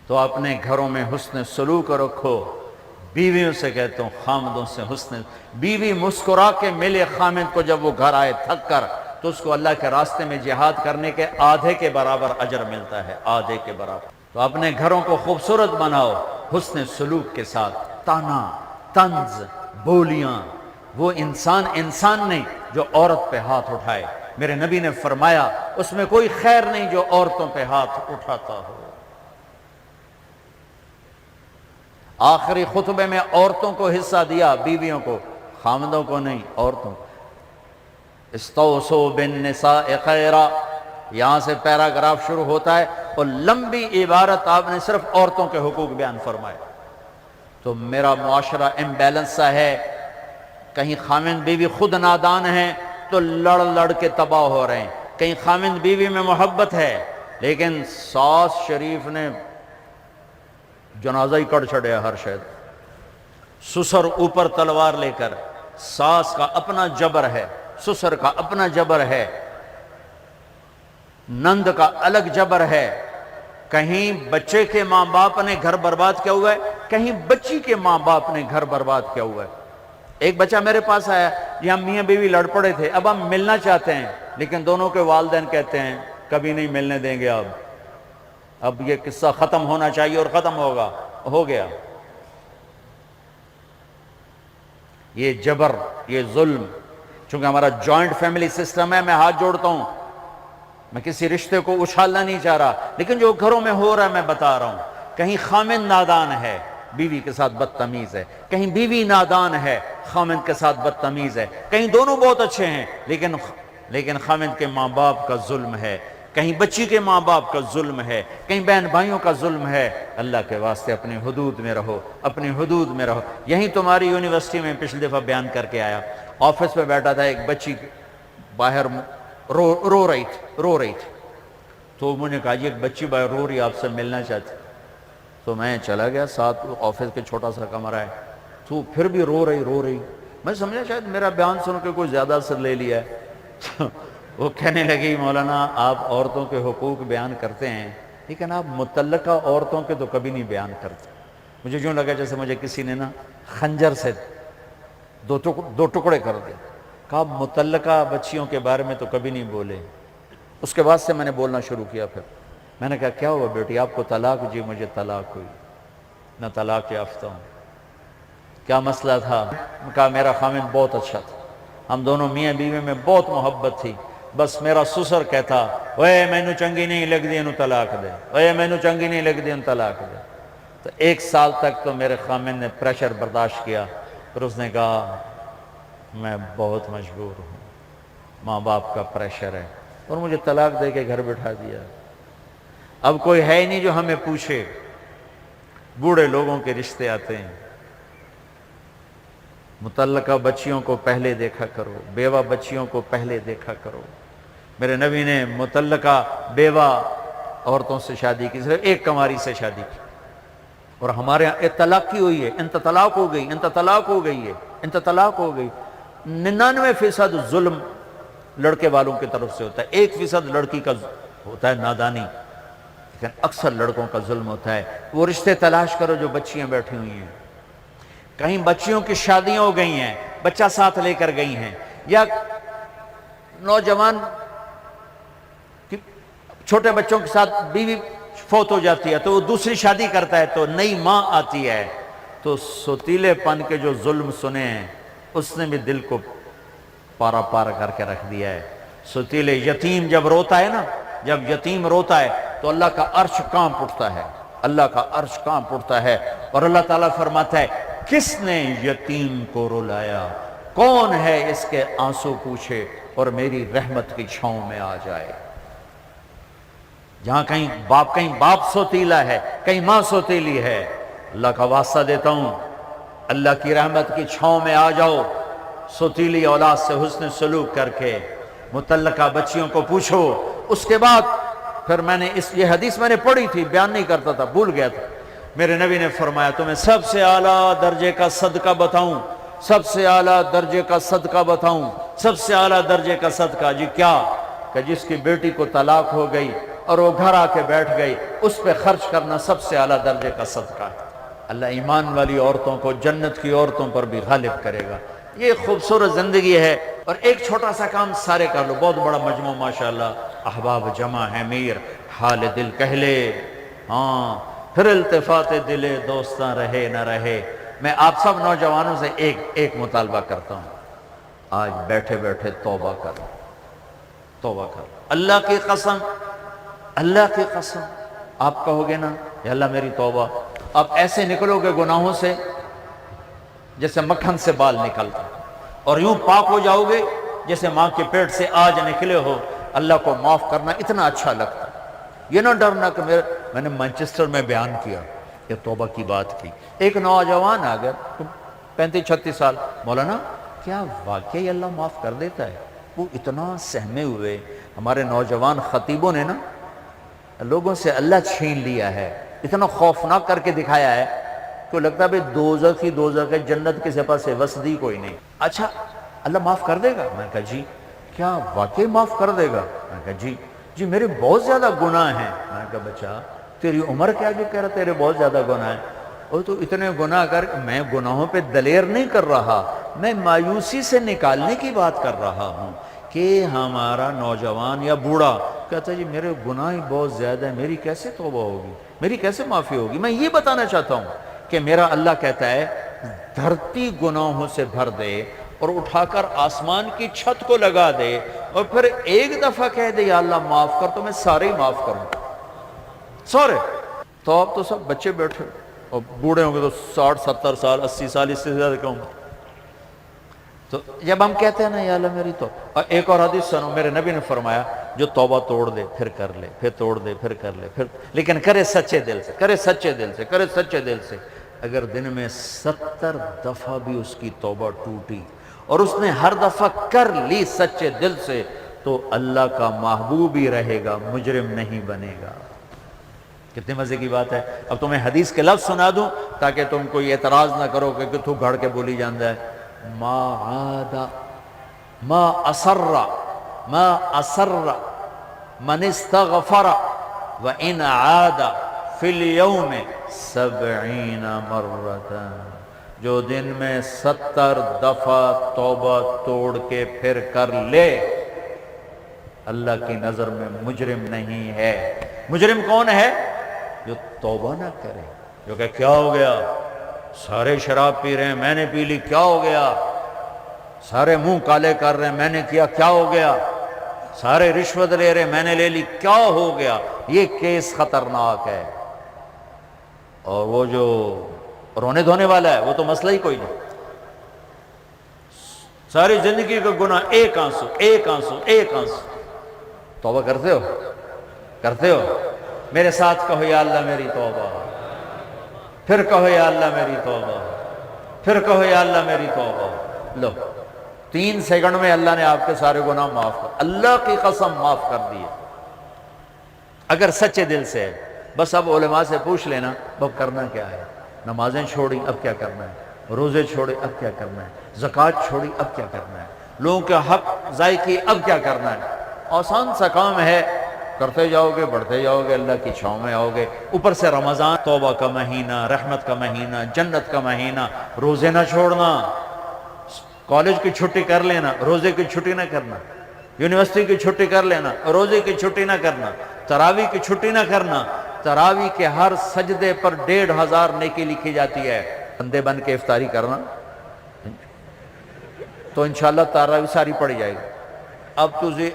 تو اپنے گھروں میں حسن سلوک رکھو، بیویوں سے کہتا ہوں خامدوں سے حسن، بیوی مسکرا کے ملے خامد کو جب وہ گھر آئے تھک کر، تو اس کو اللہ کے راستے میں جہاد کرنے کے آدھے کے برابر اجر ملتا ہے، آدھے کے برابر۔ تو اپنے گھروں کو خوبصورت بناؤ حسن سلوک کے ساتھ، تانا طنز بولیاں، وہ انسان نہیں جو عورت پہ ہاتھ اٹھائے، میرے نبی نے فرمایا اس میں کوئی خیر نہیں جو عورتوں پہ ہاتھ اٹھاتا ہو۔ آخری خطبے میں عورتوں کو حصہ دیا، بیویوں کو، خامدوں کو نہیں، عورتوں کو۔ استوصوا بالنساء خیرا، یہاں سے پیراگراف شروع ہوتا ہے اور لمبی عبارت آپ نے صرف عورتوں کے حقوق بیان فرمائے۔ تو میرا معاشرہ امبیلنس سا ہے، کہیں خامند بیوی خود نادان ہیں تو لڑ لڑ کے تباہ ہو رہے ہیں، کہیں خامند بیوی میں محبت ہے لیکن ساس شریف نے جنازہ ہی کٹ چھڑیا ہر شاید، سسر اوپر تلوار لے کر، ساس کا اپنا جبر ہے، سسر کا اپنا جبر ہے، نند کا الگ جبر ہے، کہیں بچے کے ماں باپ نے گھر برباد کیا ہوا ہے، کہیں بچی کے ماں باپ نے گھر برباد کیا ہوا ہے۔ ایک بچہ میرے پاس آیا، یہ ہم میاں بیوی لڑ پڑے تھے، اب ہم ملنا چاہتے ہیں لیکن دونوں کے والدین کہتے ہیں کبھی نہیں ملنے دیں گے، اب یہ قصہ ختم ہونا چاہیے اور ختم ہو گیا۔ یہ جبر، یہ ظلم، چونکہ ہمارا جوائنٹ فیملی سسٹم ہے، میں ہاتھ جوڑتا ہوں، میں کسی رشتے کو اچھالنا نہیں چاہ رہا، لیکن جو گھروں میں ہو رہا ہے میں بتا رہا ہوں۔ کہیں خامند نادان ہے، بیوی کے ساتھ بدتمیز ہے، کہیں بیوی نادان ہے، خامند کے ساتھ بدتمیز ہے، کہیں دونوں بہت اچھے ہیں لیکن خامند کے ماں باپ کا ظلم ہے، کہیں بچی کے ماں باپ کا ظلم ہے، کہیں بہن بھائیوں کا ظلم ہے۔ اللہ کے واسطے اپنی حدود میں رہو، اپنی حدود میں رہو۔ یہیں تمہاری یونیورسٹی میں پچھلی دفعہ بیان کر کے آیا، آفس میں بیٹھا تھا، ایک بچی باہر رو رہی تھی، تو مجھے کہا جی ایک بچی باہر رو رہی، آپ سے ملنا چاہتی، تو میں چلا گیا، ساتھ آفس کے چھوٹا سا کمرہ ہے، تو پھر بھی رو رہی، میں سمجھا شاید میرا بیان سن کے کوئی زیادہ اثر لے لیا ہے۔ وہ کہنے لگی مولانا آپ عورتوں کے حقوق بیان کرتے ہیں لیکن آپ متعلقہ عورتوں کے تو کبھی نہیں بیان کرتے۔ مجھے یوں لگا جیسے مجھے کسی نے نا خنجر سے دو ٹکڑے کر دیا، کہا متعلقہ بچیوں کے بارے میں تو کبھی نہیں بولے۔ اس کے بعد سے میں نے بولنا شروع کیا، پھر میں نے کہا کیا ہوا بیٹی آپ کو طلاق؟ جی مجھے طلاق ہوئی، میں طلاق یافتہ ہوں۔ کیا مسئلہ تھا؟ کہا میرا خامند بہت اچھا تھا، ہم دونوں میاں بیوی میں بہت محبت تھی، بس میرا سسر کہتا اوے مینو چنگی نہیں لگدی انہوں طلاق دے، اوے مینو چنگی نہیں لگدی انہوں طلاق دے۔ تو 1 سال تک تو میرے خامند نے پریشر برداشت کیا، پھر اس نے کہا میں بہت مجبور ہوں، ماں باپ کا پریشر ہے، اور مجھے طلاق دے کے گھر بٹھا دیا۔ اب کوئی ہے ہی نہیں جو ہمیں پوچھے، بوڑھے لوگوں کے رشتے آتے ہیں۔ متعلقہ بچیوں کو پہلے دیکھا کرو، بیوہ بچیوں کو پہلے دیکھا کرو، میرے نبی نے متعلقہ بیوہ عورتوں سے شادی کی، صرف ایک کنواری سے شادی کی، اور ہمارے یہاں طلاق کی ہوئی ہے، انت طلاق ہو گئی، انت طلاق ہو گئی ہے، انت طلاق ہو گئی۔ 99% ظلم لڑکے والوں کی طرف سے ہوتا ہے، 1% لڑکی کا ہوتا ہے نادانی، لیکن اکثر لڑکوں کا ظلم ہوتا ہے۔ وہ رشتے تلاش کرو جو بچیاں بیٹھی ہوئی ہیں، کہیں بچیوں کی شادیاں ہو گئی ہیں، بچہ ساتھ لے کر گئی ہیں، یا نوجوان چھوٹے بچوں کے ساتھ بیوی فوت ہو جاتی ہے تو وہ دوسری شادی کرتا ہے، تو نئی ماں آتی ہے، تو سوتیلے پن کے جو ظلم سنے ہیں اس نے بھی دل کو پارا پار کر کے رکھ دیا ہے۔ سوتیلے یتیم جب روتا ہے نا، جب یتیم روتا ہے تو اللہ کا عرش کانپ اٹھتا ہے، اللہ کا عرش کانپ اٹھتا ہے، اور اللہ تعالیٰ فرماتا ہے کس نے یتیم کو رلایا، کون ہے اس کے آنسو پوچھے اور میری رحمت کی چھاؤں میں آ جائے۔ جہاں کہیں باپ سوتیلا ہے، کہیں ماں سوتیلی ہے، اللہ کا واسطہ دیتا ہوں، اللہ کی رحمت کی چھاؤں میں آ جاؤ، سوتیلی اولاد سے حسن سلوک کر کے متعلقہ بچیوں کو پوچھو۔ اس کے بعد پھر یہ حدیث میں نے پڑھی تھی، بیان نہیں کرتا تھا، بھول گیا تھا۔ میرے نبی نے فرمایا تمہیں سب سے اعلیٰ درجے کا صدقہ بتاؤں، سب سے اعلیٰ درجے کا صدقہ بتاؤں، سب سے اعلیٰ درجے کا صدقہ؟ جی کیا؟ کہ جس کی بیٹی کو طلاق ہو گئی اور وہ گھر آ کے بیٹھ گئی، اس پہ خرچ کرنا سب سے اعلیٰ درجے کا صدقہ ہے۔ اللہ ایمان والی عورتوں کو جنت کی عورتوں پر بھی غالب کرے گا۔ یہ خوبصورت زندگی ہے، اور ایک چھوٹا سا کام سارے کر لو، بہت بڑا مجموعہ ماشاءاللہ، احباب جمع ہے، میر حال دل کہہ لے، ہاں پھر التفات دل دوستاں رہے نہ رہے۔ میں آپ سب نوجوانوں سے ایک مطالبہ کرتا ہوں، آج بیٹھے بیٹھے توبہ کرو، توبہ کرو۔ اللہ کی قسم، اللہ کی قسم، آپ کہو گے نا یا اللہ میری توبہ، آپ ایسے نکلو گے گناہوں سے جیسے مکھن سے بال نکلتا، اور یوں پاک ہو جاؤ گے جیسے ماں کے پیٹ سے آج نکلے ہو۔ اللہ کو معاف کرنا اتنا اچھا لگتا ہے۔ یہ نہ ڈرنا کہ میں نے مانچسٹر میں بیان کیا، یہ توبہ کی بات کی، ایک نوجوان آ گیا 35-36 سال، مولانا کیا واقعی اللہ معاف کر دیتا ہے؟ وہ اتنا سہمے ہوئے، ہمارے نوجوان خطیبوں نے نا لوگوں سے اللہ چھین لیا ہے، اتنا خوفناک کر کے دکھایا ہے کہ لگتا ہے بھئی دوزخ ہے، جنت کے پاس وسدی کوئی نہیں۔ اچھا اللہ معاف کر دے گا؟ میں نے کہا جی۔ کیا واقعی معاف کر دے گا؟ میں نے کہا جی میرے بہت زیادہ گناہ ہیں۔ میں نے کہا بچہ تیری عمر کیا جو کہہ رہا تیرے بہت زیادہ گناہ ہیں؟ اور تو اتنے گناہ کر، میں گناہوں پہ دلیر نہیں کر رہا، میں مایوسی سے نکالنے کی بات کر رہا ہوں کہ ہمارا نوجوان یا بوڑھا کہتا ہے جی میرے گناہ ہی بہت زیادہ ہیں، میری کیسے توبہ ہوگی، میری کیسے معافی ہوگی؟ میں یہ بتانا چاہتا ہوں کہ میرا اللہ کہتا ہے دھرتی گناہوں سے بھر دے اور اٹھا کر آسمان کی چھت کو لگا دے، اور پھر ایک دفعہ کہہ دے یا اللہ معاف کر، تو میں سارے ہی معاف کروں، سارے۔ تو اب تو سب بچے بیٹھے، اور بوڑھے ہوں گے تو 60-70 سال 80 سال، اس سے زیادہ کیوں؟ تو جب ہم کہتے ہیں نا یا اللہ میری توبہ، اور ایک اور حدیث سنو، میرے نبی نے فرمایا جو توبہ توڑ دے پھر کر لے، پھر توڑ دے پھر کر لے، پھر لیکن کرے سچے دل سے، کرے سچے دل سے، کرے سچے دل سے۔ اگر دن میں 70 دفعہ بھی اس کی توبہ ٹوٹی اور اس نے ہر دفعہ کر لی سچے دل سے، تو اللہ کا محبوب ہی رہے گا، مجرم نہیں بنے گا۔ کتنے مزے کی بات ہے۔ اب تمہیں حدیث کے لفظ سنا دوں تاکہ تم کوئی اعتراض نہ کرو کہ تو گھڑ کے بولی جاندہ ہے۔ ما عاد ما اصر من استغفر وان عاد فی اليوم 70 مرتا، جو دن میں 70 دفعہ توبہ توڑ کے پھر کر لے، اللہ کی نظر میں مجرم نہیں ہے۔ مجرم کون ہے؟ جو توبہ نہ کرے، جو کہ کیا ہو گیا، سارے شراب پی رہے ہیں میں نے پی لی، کیا ہو گیا، سارے منہ کالے کر رہے ہیں میں نے کیا، کیا ہو گیا، سارے رشوت لے رہے ہیں میں نے لے لی، کیا ہو گیا۔ یہ کیس خطرناک ہے، اور وہ جو رونے دھونے والا ہے وہ تو مسئلہ ہی کوئی نہیں۔ ساری زندگی کا گناہ ایک آنسو، ایک آنسو، ایک آنسو۔ توبہ کرتے ہو؟ کرتے ہو؟ میرے ساتھ کہو یا اللہ میری توبہ، پھر کہو یا اللہ میری توبہ، پھر کہو یا اللہ میری توبہ۔ لو 3 سیکنڈ میں اللہ نے آپ کے سارے گناہ معاف کر، اللہ کی قسم معاف کر دیے اگر سچے دل سے ہے۔ بس اب علماء سے پوچھ لینا اب کرنا کیا ہے، نمازیں چھوڑی اب کیا کرنا ہے، روزے چھوڑے اب کیا کرنا ہے، زکوٰۃ چھوڑی اب کیا کرنا ہے، لوگوں کے حق ضائع کیے اب کیا کرنا ہے۔ آسان سا کام ہے، کرتے جاؤ گے، بڑھتے جاؤ گے، اللہ کی چھاؤں میں آؤ گے۔ اوپر سے رمضان توبہ کا مہینہ، رحمت کا مہینہ، جنت کا مہینہ، روزے نہ چھوڑنا، کالج کی چھٹی کر لینا، روزے کی چھٹی نہ کرنا، یونیورسٹی کی چھٹی کر لینا، روزے کی چھٹی نہ کرنا، تراویح کی چھٹی نہ کرنا۔ تراویح کے ہر سجدے پر 1500 نیکی لکھی جاتی ہے۔ بندے بن کے افطاری کرنا تو انشاءاللہ تراویح ساری پڑی جائے گی۔ اب تجھے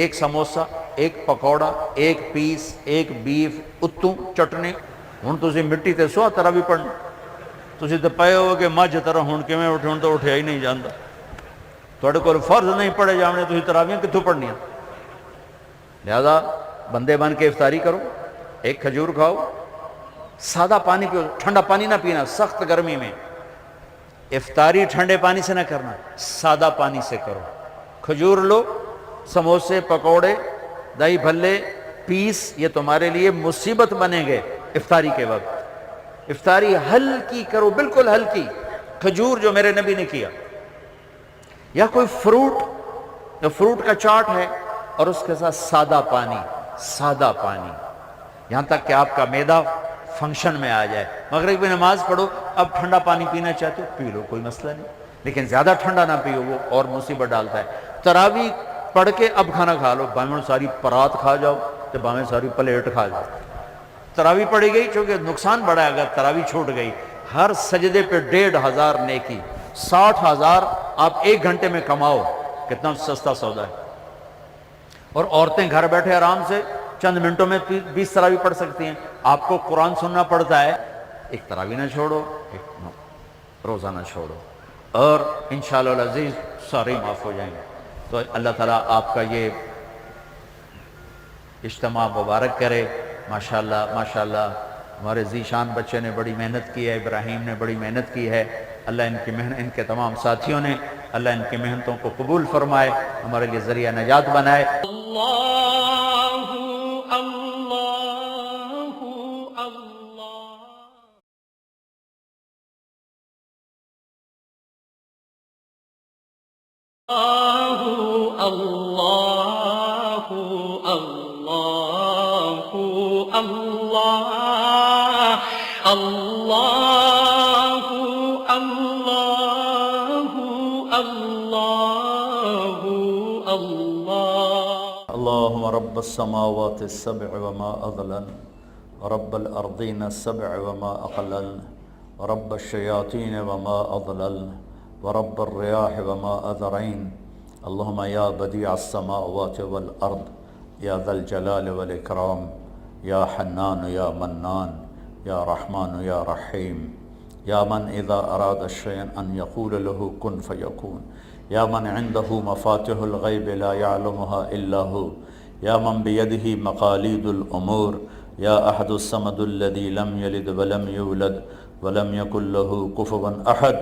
ایک سموسا، ایک پکوڑا، ایک پیس، ایک بیف، اتوں چٹنی، ہن تجھے مٹی تے سو تراویح پڑھنا، تجھے تو پائے ہو کہ مجھ طرح ہن کیویں اٹھے، ہن تو اٹھیا ہی نہیں جاندا، تھوڑے کو فرض نہیں پڑھے جانے، تجھے تراویح کتوں پڑھنیاں؟ لہذا بندے بن کے افطاری کرو، ایک کھجور کھاؤ، سادہ پانی پیو، ٹھنڈا پانی نہ پینا سخت گرمی میں۔ افطاری ٹھنڈے پانی سے نہ کرنا، سادہ پانی سے کرو۔ کھجور لو، سموسے، پکوڑے، دہی بھلے، پیس، یہ تمہارے لیے مصیبت بنیں گے افطاری کے وقت۔ افطاری ہلکی کرو، بالکل ہلکی، کھجور جو میرے نبی نے کیا، یا کوئی فروٹ، فروٹ کا چاٹ ہے، اور اس کے ساتھ سادہ پانی، سادہ پانی، یہاں تک کہ آپ کا معدہ فنکشن میں آ جائے۔ مغرب کی نماز پڑھو، اب ٹھنڈا پانی پینا چاہتے ہو پی لو، کوئی مسئلہ نہیں، لیکن زیادہ ٹھنڈا نہ پیو، وہ اور مصیبت ڈالتا ہے۔ تراویح پڑھ کے اب کھانا کھا لو، باہیں ساری پرات کھا جاؤ تو باہیں ساری پلیٹ کھا جاؤ۔ تراویح پڑھی گئی، چونکہ نقصان بڑا ہے اگر تراویح چھوٹ گئی۔ ہر سجدے پہ 1500 نیکی، 60,000 آپ 1 گھنٹے میں کماؤ، کتنا سستا سودا ہے۔ اور عورتیں گھر بیٹھے آرام سے چند منٹوں میں 20 تراویح پڑھ سکتی ہیں۔ آپ کو قرآن سننا پڑتا ہے، ایک تراویح نہ چھوڑو، ایک روزہ نہ چھوڑو، اور انشاءاللہ العزیز سارے معاف ہو جائیں گے۔ تو اللہ تعالیٰ آپ کا یہ اجتماع مبارک کرے۔ ماشاءاللہ ماشاءاللہ، ہمارے ذیشان بچے نے بڑی محنت کی ہے، ابراہیم نے بڑی محنت کی ہے۔ اللہ ان کی محنت، ان کے تمام ساتھیوں نے، اللہ ان کی محنتوں کو قبول فرمائے، ہمارے لیے ذریعہ نجات بنائے۔ اللہ اللہ اللہ اللہ اللہ اللہ اللہ اللہ اللہ اللهم رب السماوات السبع وما أضلل، ورب الأرضين السبع وما أقلل، ورب الشياطين وما أضلل، ورب الرياح وما أذرين، اللهم يا بديع السماوات والأرض، يا ذا الجلال والإكرام، يا حنان يا منان، يا رحمن يا رحيم، يا من إذا أراد الشيء أن يقول له كن فيكون، يا من عنده مفاتح الغيب لا يعلمها إلا هو، يا من بيده مقاليد الأمور، يا أحد الصمد الذي لم يلد ولم يولد ولم يكن له كفوا أحد،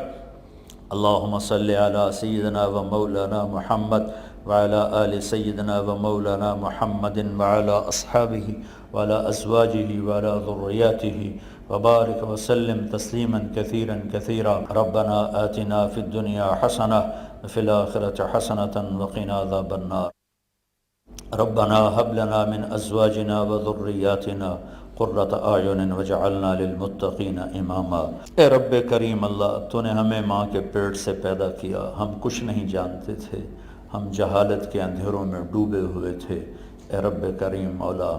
اللهم صل على سيدنا ومولانا محمد وعلى آل سيدنا ومولانا محمد وعلى أصحابه وعلى أزواجه وعلى ذرياته وبارك وسلم تسليما كثيرا كثيرا. ربنا آتنا في الدنيا حسنة وفي الآخرة حسنة وقنا عذاب النار. ربنا هب لنا من أزواجنا وذرياتنا قرۃ اعین وجعلنا للمتقین اماما. اے رب کریم اللہ، تو نے ہمیں ماں کے پیٹ سے پیدا کیا، ہم کچھ نہیں جانتے تھے، ہم جہالت کے اندھیروں میں ڈوبے ہوئے تھے۔ اے رب کریم مولا،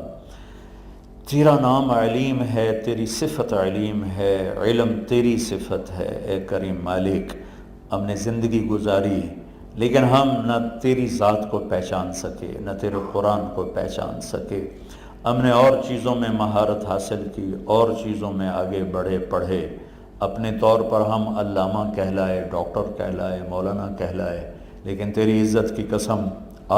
تیرا نام علیم ہے، تیری صفت علیم ہے، علم تیری صفت ہے۔ اے کریم مالک، ہم نے زندگی گزاری لیکن ہم نہ تیری ذات کو پہچان سکے، نہ تیرے قرآن کو پہچان سکے۔ ہم نے اور چیزوں میں مہارت حاصل کی، اور چیزوں میں آگے بڑھے پڑھے، اپنے طور پر ہم علامہ کہلائے، ڈاکٹر کہلائے، مولانا کہلائے، لیکن تیری عزت کی قسم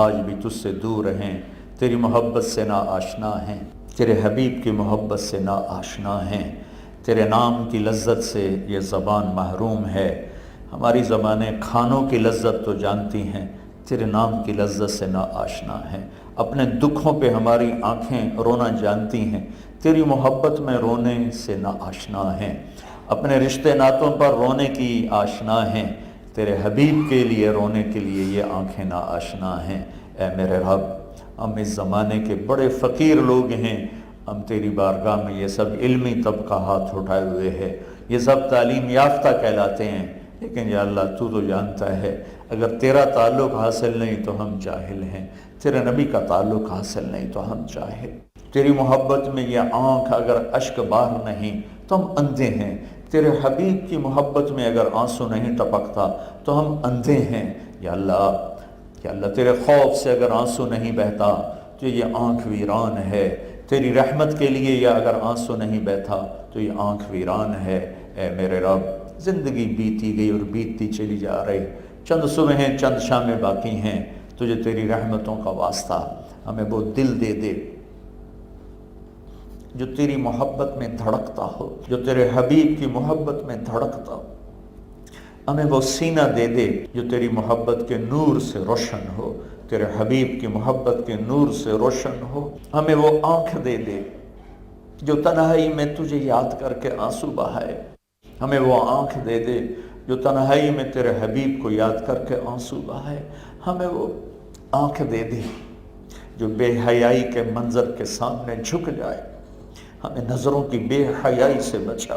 آج بھی تجھ سے دور ہیں، تیری محبت سے نا آشنا ہیں، تیرے حبیب کی محبت سے نا آشنا ہیں، تیرے نام کی لذت سے یہ زبان محروم ہے۔ ہماری زبانیں کھانوں کی لذت تو جانتی ہیں، تیرے نام کی لذت سے نا آشنا ہیں۔ اپنے دکھوں پہ ہماری آنکھیں رونا جانتی ہیں، تیری محبت میں رونے سے نا آشنا ہیں۔ اپنے رشتے ناتوں پر رونے کی آشنا ہیں، تیرے حبیب کے لیے رونے کے لیے یہ آنکھیں نا آشنا ہیں۔ اے میرے رب، ہم اس زمانے کے بڑے فقیر لوگ ہیں، ہم تیری بارگاہ میں یہ سب علمی طبقہ ہاتھ اٹھائے ہوئے ہے، یہ سب تعلیم یافتہ کہلاتے ہیں، لیکن یا اللہ تو جانتا ہے اگر تیرا تعلق حاصل نہیں تو ہم جاہل ہیں، تیرے نبی کا تعلق حاصل نہیں تو ہم جاہل، تیری محبت میں یہ آنکھ اگر اشک بار نہیں تو ہم اندھے ہیں، تیرے حبیب کی محبت میں اگر آنسو نہیں ٹپکتا تو ہم اندھے ہیں۔ یا اللہ تیرے خوف سے اگر آنسو نہیں بہتا تو یہ آنکھ ویران ہے، تیری رحمت کے لیے یا اگر آنسو نہیں بہتا تو یہ آنکھ ویران ہے۔ اے میرے رب، زندگی بیتی گئی اور بیتتی چلی جا رہی، چند صبحیں چند شامیں باقی ہیں، تجھے تیری رحمتوں کا واسطہ ہمیں وہ دل دے دے جو تیری محبت میں دھڑکتا ہو، جو تیرے حبیب کی محبت میں دھڑکتا ہو، ہمیں وہ سینہ دے دے جو تیری محبت کے نور سے روشن ہو، تیرے حبیب کی محبت کے نور سے روشن ہو، ہمیں وہ آنکھ دے دے جو تنہائی میں تجھے یاد کر کے آنسو بہائے، ہمیں وہ آنکھ دے دے جو تنہائی میں تیرے حبیب کو یاد کر کے آنسو بہائے، ہمیں وہ آنکھ دے دے جو بے حیائی کے منظر کے سامنے جھک جائے، ہمیں نظروں کی بے حیائی سے بچا۔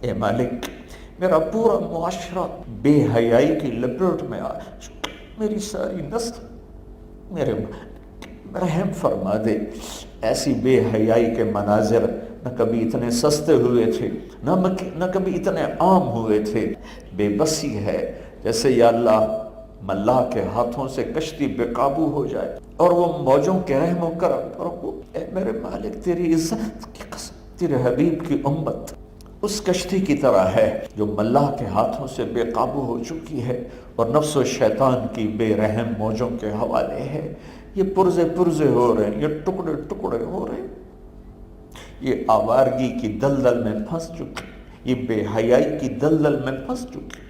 اے مالک، میرا پورا معاشرہ بے حیائی کی لپیٹ میں آ چکا، میری ساری نسل، میرے رحم فرما دے۔ ایسی بے حیائی کے مناظر نہ کبھی اتنے سستے ہوئے تھے، نہ کبھی اتنے عام ہوئے تھے۔ بے بسی ہے، جیسے یا اللہ ملاح کے ہاتھوں سے کشتی بے قابو ہو جائے اور وہ موجوں کے رحم و کرم پر ہو۔ اے میرے مالک، تیری عزت کی قسم، تیرے حبیب کی امت اس کشتی کی طرح ہے جو ملاح کے ہاتھوں سے بے قابو ہو چکی ہے اور نفس و شیطان کی بے رحم موجوں کے حوالے ہے۔ یہ پرزے ہو رہے ہیں، یہ ٹکڑے ٹکڑے ہو رہے ہیں، یہ آوارگی کی دلدل میں پھنس چکے، یہ بے حیائی کی دلدل میں پھنس چکے،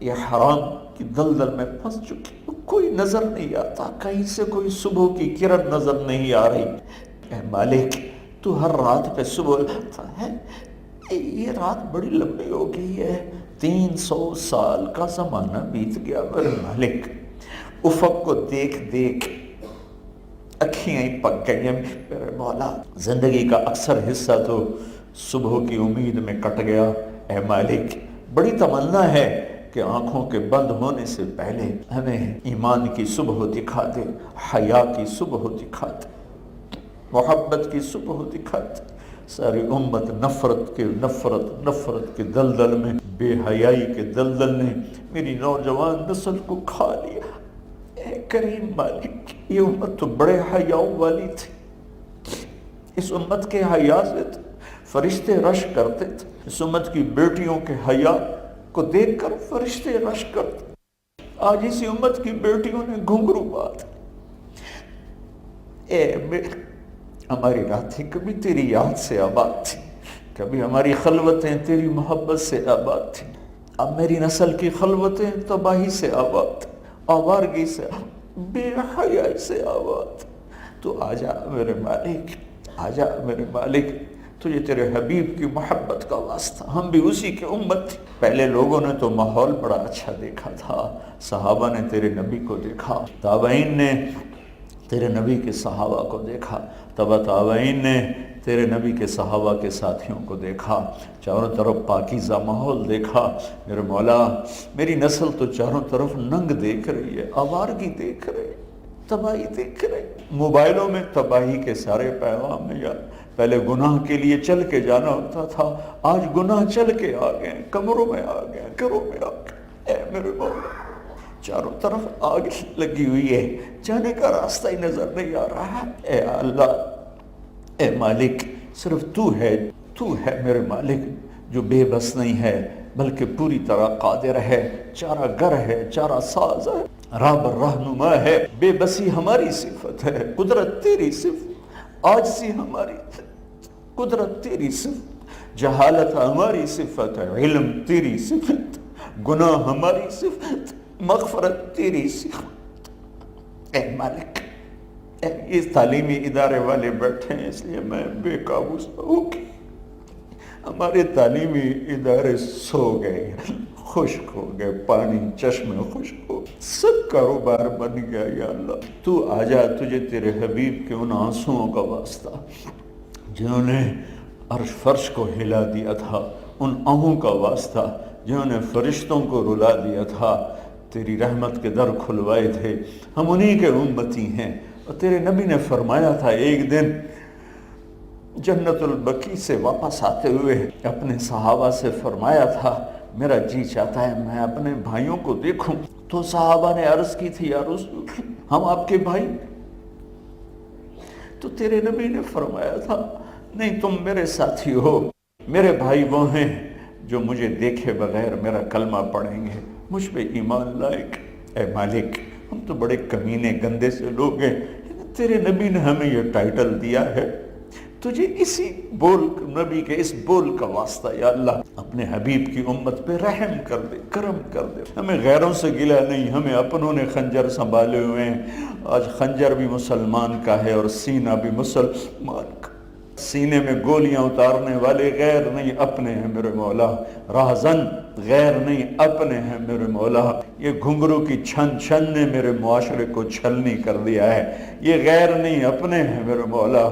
یہ حرام کی دلدل میں پھنس چکے، کوئی نظر نہیں آتا، کہیں سے کوئی صبح کی کرن نظر نہیں آ رہی۔ اے مالک، تو ہر رات پہ صبح لاتا ہے، یہ رات بڑی لمبی ہو گئی ہے، 300 سال کا زمانہ بیت گیا میرے مالک، افق کو دیکھ دیکھ اکھیاں ہی پک گئی ہیں میرے مولا، زندگی کا اکثر حصہ تو صبح کی امید میں کٹ گیا۔ اے مالک، بڑی تمنا ہے کہ آنکھوں کے بند ہونے سے پہلے ہمیں ایمان کی صبح دکھا دے، حیا کی صبح دکھا دے، محبت کی صبح دکھا دے۔ ساری امت نفرت کے دلدل میں، بے حیائی کے دلدل نے میری نوجوان نسل کو کھا لیا۔ اے کریم مالک، یہ امت تو بڑے حیاؤں والی تھی، اس امت کے حیا سے فرشتے رش کرتے تھے، اس امت کی بیٹیوں کے حیا کو دیکھ کر فرشتے رش کرتے، آج اسی امت کی بیٹیوں نے گھنگرو بات۔ ہماری راتیں کبھی تیری یاد سے آباد تھی، کبھی ہماری خلوتیں تیری محبت سے آباد تھی، اب میری نسل کی خلوتیں تباہی سے آباد تھی، آوارگی سے، بے حیائی سے آباد۔ تو آجا میرے مالک، آجا میرے مالک، تجھے تیرے حبیب کی محبت کا واسطہ، ہم بھی اسی کے امت تھی۔ پہلے لوگوں نے تو ماحول بڑا اچھا دیکھا تھا، صحابہ نے تیرے نبی کو دیکھا، تابعین نے تیرے نبی کے صحابہ کو دیکھا، تبع تابعین نے تیرے نبی کے صحابہ کے ساتھیوں کو دیکھا، چاروں طرف پاکیزہ ماحول دیکھا۔ میرے مولا، میری نسل تو چاروں طرف ننگ دیکھ رہی ہے، آوارگی دیکھ رہی ہے، تباہی دیکھ رہی۔ موبائلوں میں تباہی کے سارے پیغام میں یار، پہلے گناہ کے لیے چل کے جانا ہوتا تھا، آج گناہ چل کے آ گئے، کمروں میں آ گئے، گھروں میں آ گئے۔ اے میرے مولا، چاروں طرف آگ لگی ہوئی ہے، جانے کا راستہ ہی نظر نہیں آ رہا ہے۔ اے اللہ، اے مالک، صرف تو ہے میرے مالک جو بے بس نہیں ہے بلکہ پوری طرح قادر ہے، چارہ گر ہے، چارہ ساز ہے، راہ بر رہنما ہے۔ بے بسی ہماری صفت ہے، قدرت تیری صفت، عاجزی ہماری قدرت تیری صفت، جہالت ہماری صفت ہے، علم تیری صفت، گناہ ہماری صفت، مغفرت تیری صفت۔ اے مالک، یہ تعلیمی ادارے والے بیٹھے ہیں اس لیے میں بے قابو سا ہو گئی، ہمارے تعلیمی ادارے سو گئے، خشک ہو گئے، پانی چشمے خشک ہو گئے، سب کاروبار بن گیا۔ یا اللہ تو آ جا، تجھے تیرے حبیب کے ان آنسوؤں کا واسطہ جنہوں نے عرش فرش کو ہلا دیا تھا، ان آہوں کا واسطہ جنہوں نے فرشتوں کو رلا دیا تھا، تیری رحمت کے در کھلوائے تھے، ہم انہی کے امتی ہیں۔ اور تیرے نبی نے فرمایا تھا ایک دن جنت البقیع سے واپس آتے ہوئے اپنے صحابہ سے فرمایا تھا میرا جی چاہتا ہے میں اپنے بھائیوں کو دیکھوں، تو صحابہ نے عرض کی تھی یا رسول ہم آپ کے بھائی، تو تیرے نبی نے فرمایا تھا نہیں تم میرے ساتھی ہو، میرے بھائی وہ ہیں جو مجھے دیکھے بغیر میرا کلمہ پڑھیں گے، مجھ پہ ایمان لائے۔ اے مالک ہم تو بڑے کمینے گندے سے لوگ ہیں، تیرے نبی نے ہمیں یہ ٹائٹل دیا ہے، تجھے اسی بول نبی کے اس بول کا واسطہ یا اللہ اپنے حبیب کی امت پہ رحم کر دے، کرم کر دے۔ ہمیں غیروں سے گلہ نہیں، ہمیں اپنوں نے خنجر سنبھالے ہوئے ہیں، آج خنجر بھی مسلمان کا ہے اور سینہ بھی مسلمان کا، سینے میں گولیاں اتارنے والے غیر نہیں اپنے ہیں میرے مولا، راہزن غیر نہیں اپنے ہیں میرے مولا، یہ گھنگرو کی چھن چھن نے میرے معاشرے کو چھلنی کر دیا ہے، یہ غیر نہیں اپنے ہیں میرے مولا،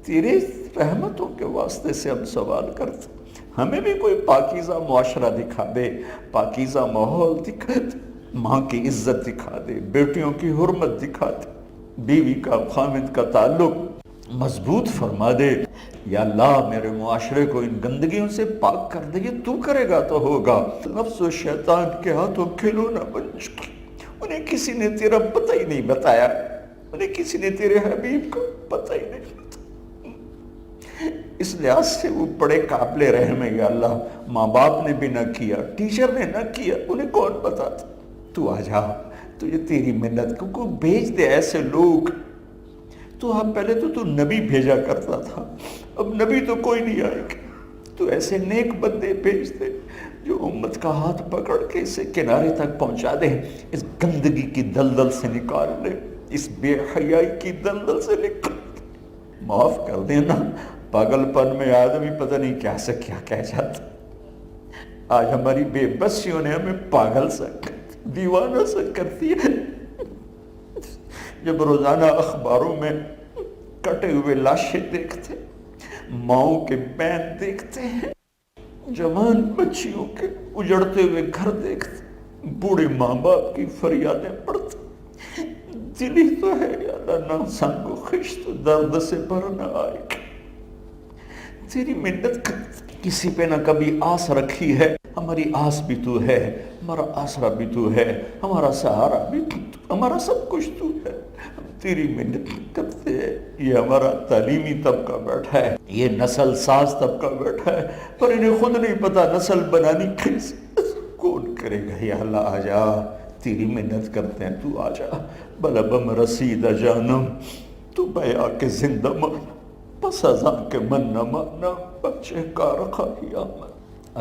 تیرے رحمتوں کے واسطے سے ہم سوال کرتے، ہمیں بھی کوئی پاکیزہ معاشرہ دکھا دے، پاکیزہ ماحول دکھا دے، ماں کی عزت دکھا دے، بیٹیوں کی حرمت دکھا دے، بیوی کا خامد کا تعلق مضبوط فرما دے یا اللہ میرے معاشرے کو ان گندگیوں سے پاک کر دے، یہ تو کرے گا تو ہوگا۔ نفس و شیطان کے ہاتھوں کھلونا بن چکی، انہیں کسی نے تیرا پتہ ہی نہیں بتایا، انہیں کسی نے تیرے حبیب کو پتہ ہی نہیں بتایا، اس لحاظ سے وہ بڑے قابل رحم ہے یا اللہ، ماں باپ نے بھی نہ کیا، ٹیچر نے نہ کیا، انہیں کون بتاتا، تو آ جا، تجھے تیری منت کو بھیج دے ایسے لوگ، تو اب پہلے تو نبی بھیجا کرتا تھا، اب نبی تو کوئی نہیں آئے گا، تو ایسے نیک بندے بھیج دے جو امت کا ہاتھ پکڑ کے اسے کنارے تک پہنچا دے، اس گندگی کی دلدل سے نکال لے، اس بے حیائی کی دلدل سے نکال دے، معاف کر دینا، پاگل پن میں آدمی پتہ نہیں کیا سے کیا کہہ جاتا، آج ہماری بے بسیوں نے ہمیں پاگل سا دیوانہ سا کرتی ہے، جب روزانہ اخباروں میں کٹے ہوئے لاشیں دیکھتے، ماؤں کے بین دیکھتے ہیں، جوان بچیوں کے اجڑتے ہوئے گھر دیکھتے، بوڑھے ماں باپ کی فریادیں پڑھتے، دل ہی تو ہے یا اللہ نہ سنگ و خشت درد سے بھر نہ آئے، تیری منت کسی پہ نہ کبھی آس رکھی ہے، ہماری آس بھی تو ہے، ہمارا آسرا بھی تو ہے، ہمارا سہارا بھی تو، ہمارا سب کچھ تو ہے، ہم تیری منت کرتے ہیں۔ یہ ہمارا تعلیمی طبقہ بیٹھا ہے، یہ نسل ساز طبقہ بیٹھا ہے، پر انہیں خود نہیں پتا نسل بنانی کیسے، کون کرے گا یا اللہ، آ جا تیری منت کرتے ہیں، تو آ جا، بلبم رسید جانم تو بیا کے زندہ مان، پس ازاں کے من نہ مانا بچے کا رکھا ہی آمد۔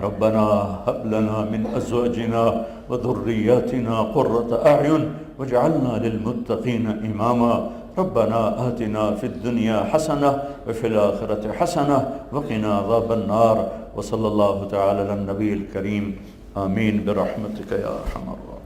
ربنا هب لنا من ازواجنا وذرياتنا قرة اعين واجعلنا للمتقين اماما ربنا آتنا في الدنيا حسنة وفي الآخرة حسنة وقنا عذاب النار وصلى الله تعالى على النبي الكريم آمين برحمتك يا أرحم الراحمين۔